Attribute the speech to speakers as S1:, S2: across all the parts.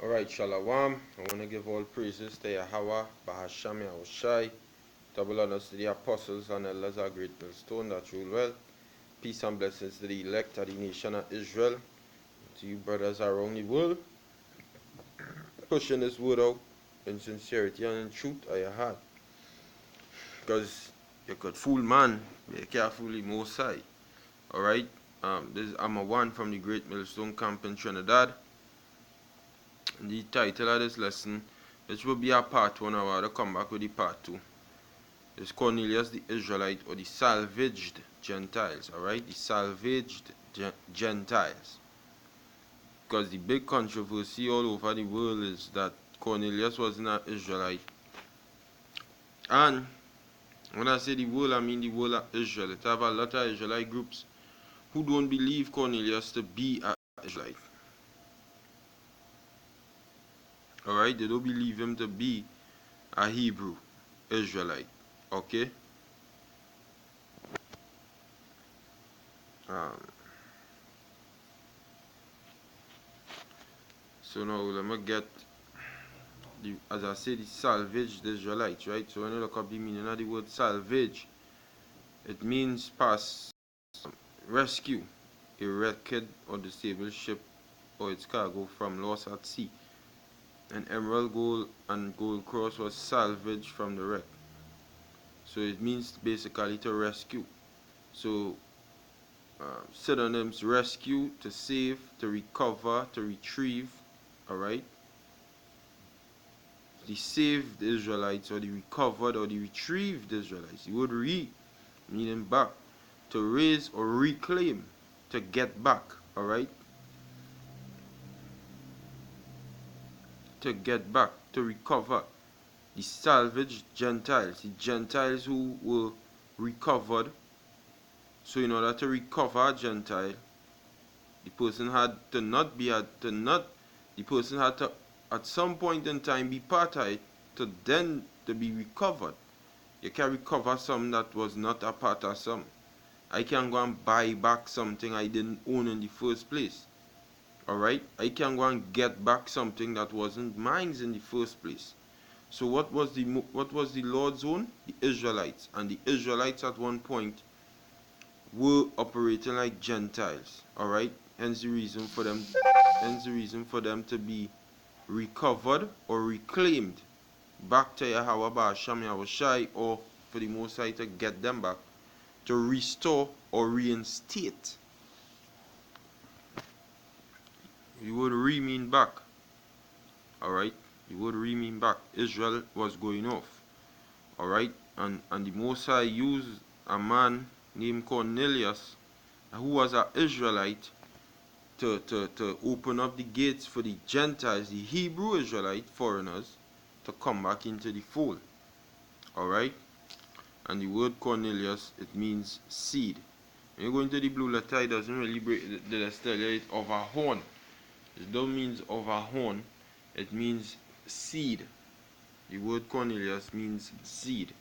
S1: Alright, Shalom. I want to give all praises to Yahweh, Bahasham Yahushai, double honors to the apostles and elders of great millstone that rule well. Peace and blessings to the elect of the nation of Israel, to you brothers around the world, pushing this word out in sincerity and in truth of your heart. Because you could fool man, but you can't fool the Most High. Alright, I'm a one from the great millstone camp in Trinidad. The title of this lesson, which will be a part 1, I want to come back with the part 2, is Cornelius the Israelite, or the salvaged Gentiles. Alright, the salvaged Gentiles. Because the big controversy all over the world is that Cornelius wasn't an Israelite. And when I say the world, I mean the world of Israel. It have a lot of Israelite groups who don't believe Cornelius to be an Israelite. Alright, they don't believe him to be a Hebrew Israelite. Okay? So now let me get as I say, the salvaged Israelites, right? So when you look up the meaning of the word salvage, it means pass, rescue a wrecked or disabled ship or its cargo from loss at sea. An emerald, gold, and gold cross was salvaged from the wreck. So it means basically to rescue. So synonyms: rescue, to save, to recover, to retrieve. Alright? The saved Israelites, or the recovered or the retrieved Israelites. The word re meaning back, to raise or reclaim, to get back. Alright? To get back, to recover. The salvaged Gentiles, the Gentiles who were recovered. So in order to recover a Gentile, the person had to the person had to at some point in time be part of it to then to be recovered. You can recover something that was not a part of some. I can go and buy back something I didn't own in the first place. Alright? I can go and get back something that wasn't mine in the first place. So what was the Lord's own? The Israelites. And the Israelites at one point were operating like Gentiles. Alright? Hence the reason for them to be recovered or reclaimed back to Yahweh Ba'asham Yahushai, or for the Most High to get them back, to restore or reinstate. The word re mean back. Alright? The word re mean back. Israel was going off. Alright? And the Most High used a man named Cornelius, who was an Israelite, to open up the gates for the Gentiles, the Hebrew Israelite foreigners, to come back into the fold. Alright? And the word Cornelius, it means seed. When you go into the blue letter, it doesn't really break the tell you it's of a horn. It don't mean of a horn, it means seed. The word Cornelius means seed.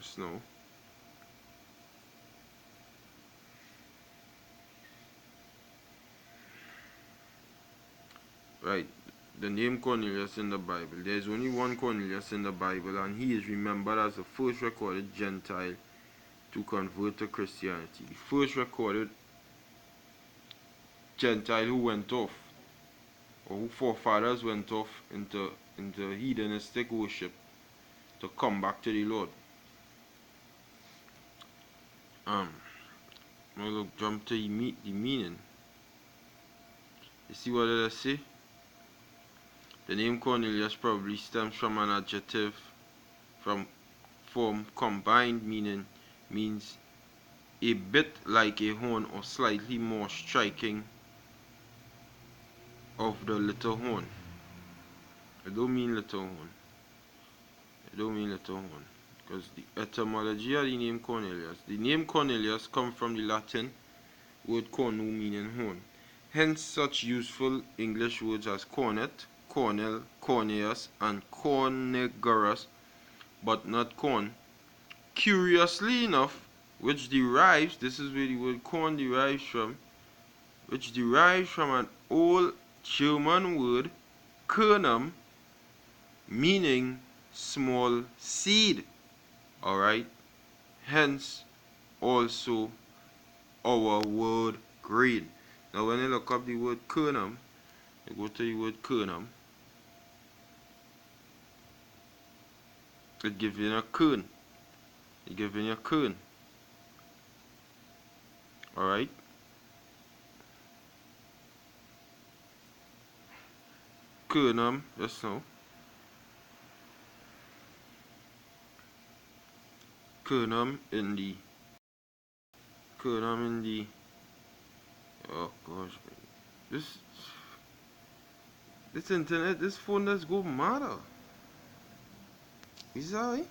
S1: Snow. Right, the name Cornelius in the Bible. There's only one Cornelius in the Bible, and he is remembered as the first recorded Gentile to convert to Christianity. The first recorded Gentile who went off, or who forefathers went off into heathenistic worship to come back to the Lord. I'll jump to the meaning. You see what did I say? The name Cornelius probably stems from an adjective from form combined meaning, means a bit like a horn or slightly more striking of the little horn. It don't mean little horn. It don't mean little horn. Because the etymology of the name Cornelius comes from the Latin word cornu, meaning horn. Hence such useful English words as cornet, cornel, corneus, and cornegarus, but not corn, Curiously enough, which derives, this is where the word corn derives from, which derives from an old German word, kernum, meaning small seed. Alright? Hence, also our word grain. Now, when you look up the word kernum, you go to the word kernum, it gives you a kern. It gives you a kern. Alright? Kernum, just now. Kernum in the oh gosh, this internet, this phone does go mad. Is that right?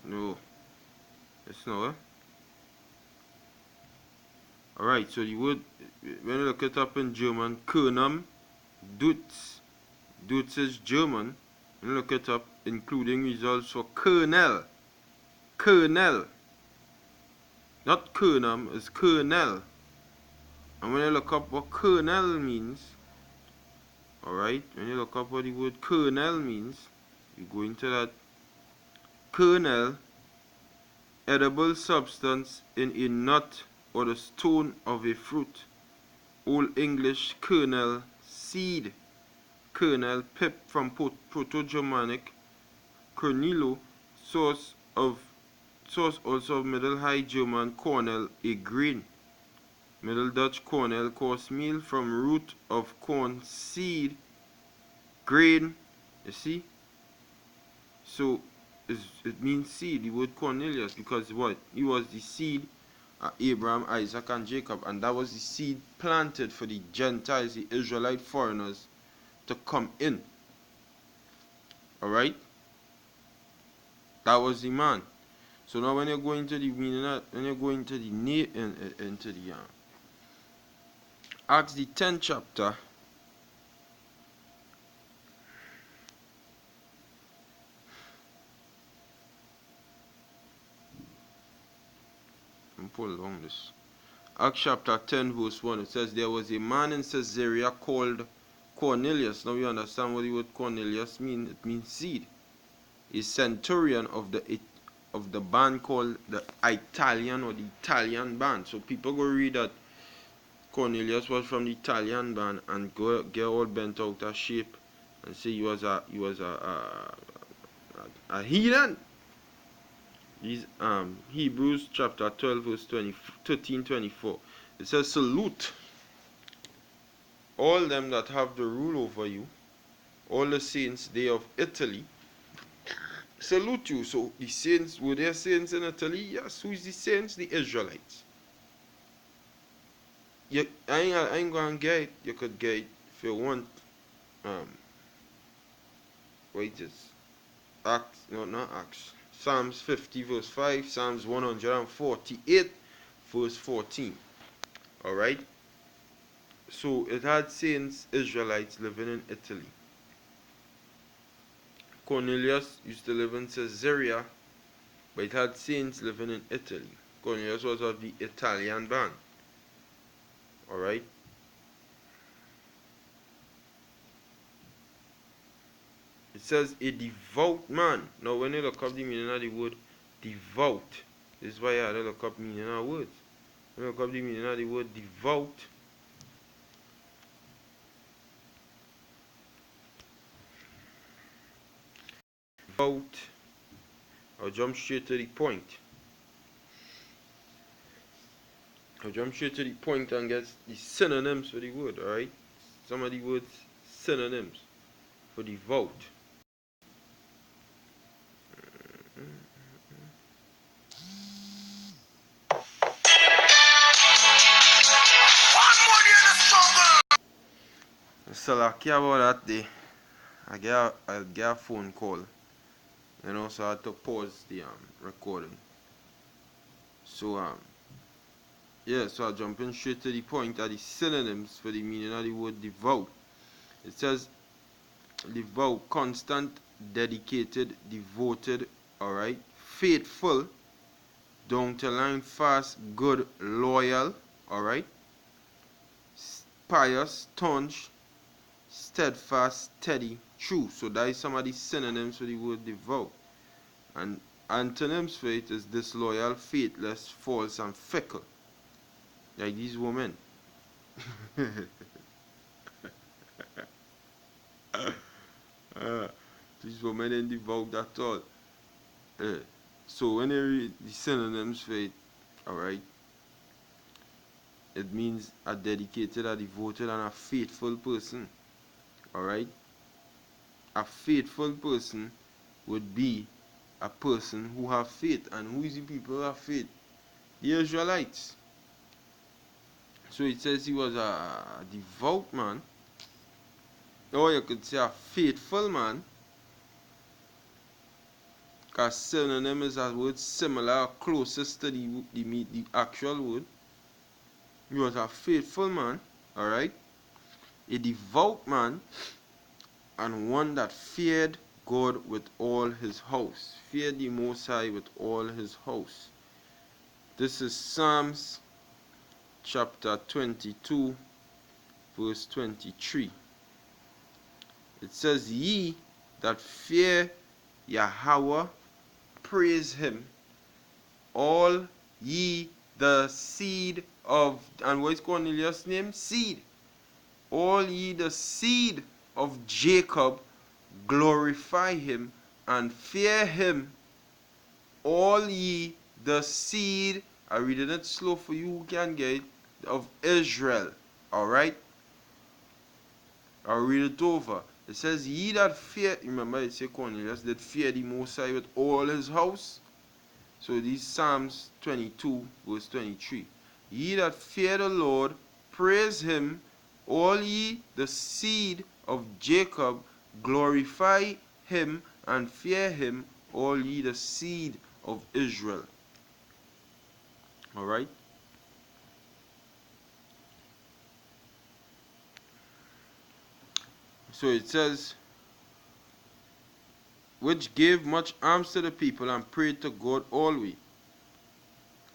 S1: No, it's not. Alright, so the word, when you look it up in German, Kernum, Dutz. Dutz is German. When you look it up, including results for kernel. Kernel. Not kernum, it's kernel. And when you look up what kernel means, alright, when you look up what the word kernel means, you go into that. Kernel, edible substance in a nut or the stone of a fruit. Old English kernel, seed. Kernel, pip from Proto-Germanic. Cornelius, source also of Middle High German cornel, a grain. Middle Dutch cornel, coarse meal from root of corn, seed, grain. You see? So it means seed, the word Cornelius, because what? He was the seed of Abraham, Isaac, and Jacob, and that was the seed planted for the Gentiles, the Israelite foreigners, to come in. Alright? That was the man. So now when you're going to the meaning, when you're going to the Acts the 10th chapter, I'm pulling along this. Acts chapter 10 verse 1, it says, there was a man in Caesarea called Cornelius. Now we understand what the word Cornelius means. It means seed. A centurion of the band called the Italian or the Italian band. So people go read that Cornelius was from the Italian band and go get all bent out of shape and say he was a heathen. These Hebrews chapter 12 verse 13-24. It says, salute all them that have the rule over you, all the saints, they of Italy. Salute you. So the saints, were there saints in Italy? Yes. Who is the saints? The Israelites. I ain't gonna get it. You could get it if you want. Wages. Acts, no, not Acts. Psalms 50 verse 5, Psalms 148 verse 14. Alright? So it had saints, Israelites living in Italy. Cornelius used to live in Caesarea, but it had saints living in Italy. Cornelius was of the Italian band. Alright? It says a devout man. Now when you look up the meaning of the word devout, this is why I had to look up meaning of words. When you look up the meaning of the word devout, I'll jump straight to the point. I'll jump straight to the point and get the synonyms for the word, alright? Some of the words synonyms for devout. So lucky about that day, I get a phone call and also I had to pause the recording. So yeah, so I'll jump in straight to the point at the synonyms for the meaning of the word devout. It says devout, constant, dedicated, devoted, alright, faithful, down to line, fast, good, loyal, alright, pious, staunch, steadfast, steady, true. So that is some of the synonyms for the word devout. And antonyms for it is disloyal, faithless, false, and fickle. Like these women. These women ain't devout at all. So when you read the synonyms for it, alright, it means a dedicated, a devoted, and a faithful person. Alright? A faithful person would be a person who have faith. And who is the people who have faith? The Israelites. So it says he was a devout man, or you could say a faithful man, because synonym is a word similar, closest to the actual word. He was a faithful man, alright, a devout man, and one that feared God with all his house. Feared the Most High with all his house. This is Psalms chapter 22, verse 23. It says, Ye that fear Yahweh, praise him, all ye the seed of, and what is Cornelius' name? Seed. All ye the seed of Jacob, glorify him and fear him, all ye the seed, I'm reading it slow for you who can get it, of Israel. Alright? I'll read it over. It says, Ye that fear, remember it says Cornelius, that fear the Most High with all his house. So these Psalms 22, verse 23. Ye that fear the Lord, praise him, all ye the seed of Jacob, glorify him and fear him, all ye the seed of Israel. Alright? So it says, which gave much alms to the people and prayed to God always.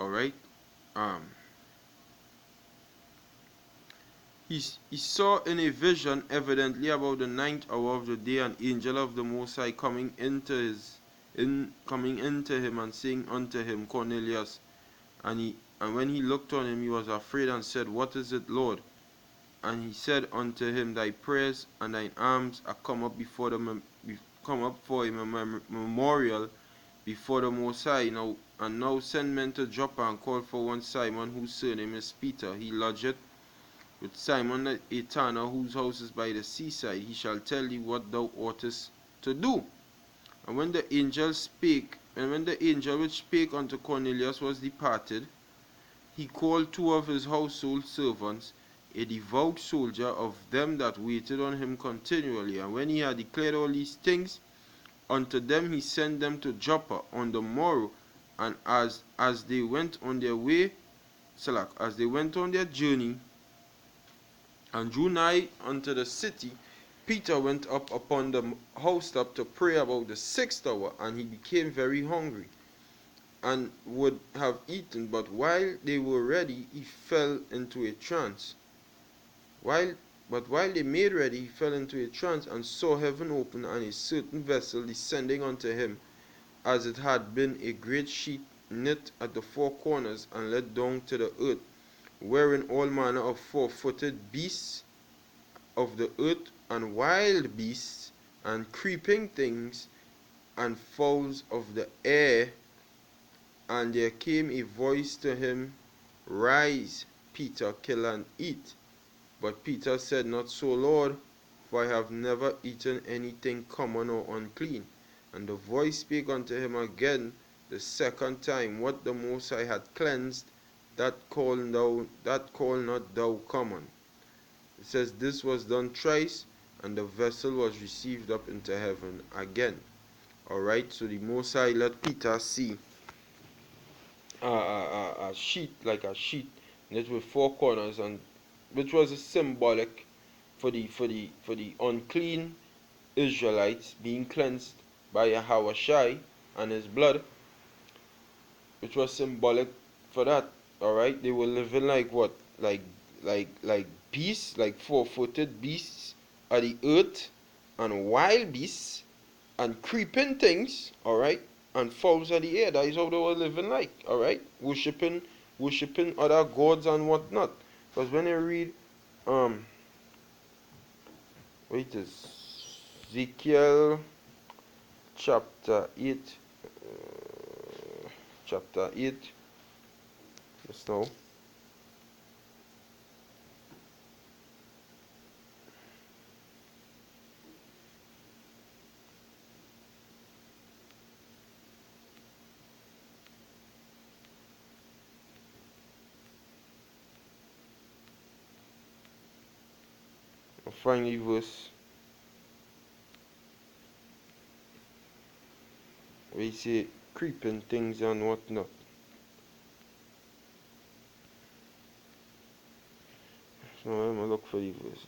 S1: Alright? He saw in a vision, evidently about the ninth hour of the day, an angel of the Most High coming into him and saying unto him, Cornelius. And when he looked on him, he was afraid and said, What is it, Lord? And he said unto him, Thy prayers and thine alms are come up for a memorial before the Most High. Now send men to Joppa and call for one Simon, whose surname is Peter. He lodgeth with Simon a tanner, whose house is by the seaside. He shall tell thee what thou oughtest to do. And when the angel which spake unto Cornelius was departed, he called two of his household servants, a devout soldier of them that waited on him continually. And when he had declared all these things unto them, he sent them to Joppa on the morrow. And as they went on their journey, and drew nigh unto the city, Peter went up upon the housetop to pray about the 6th hour, and he became very hungry, and would have eaten, but while they were ready, he fell into a trance. But while they made ready, he fell into a trance, and saw heaven open, and a certain vessel descending unto him, as it had been a great sheet knit at the four corners, and let down to the earth, wherein all manner of four-footed beasts of the earth, and wild beasts, and creeping things, and fowls of the air. And there came a voice to him, Rise, Peter, kill and eat. But Peter said, Not so, Lord, for I have never eaten anything common or unclean. And the voice spake unto him again the second time, What the Most High had cleansed, that call not thou common. It says, This was done thrice, and the vessel was received up into heaven again. Alright, so the Most High let Peter see a sheet, like a sheet, that with four corners, and which was a symbolic for the unclean Israelites being cleansed by Yahweh Shai and his blood, which was symbolic for that. Alright, they were living like what? Like beasts, like four-footed beasts of the earth, and wild beasts, and creeping things, alright, and fowls of the air. That is how they were living like, alright, worshipping other gods and whatnot. Because when you read wait, is Ezekiel chapter 8, chapter 8, just now. I'll find the verse where he say creeping things and whatnot. So I'm gonna look for the verse.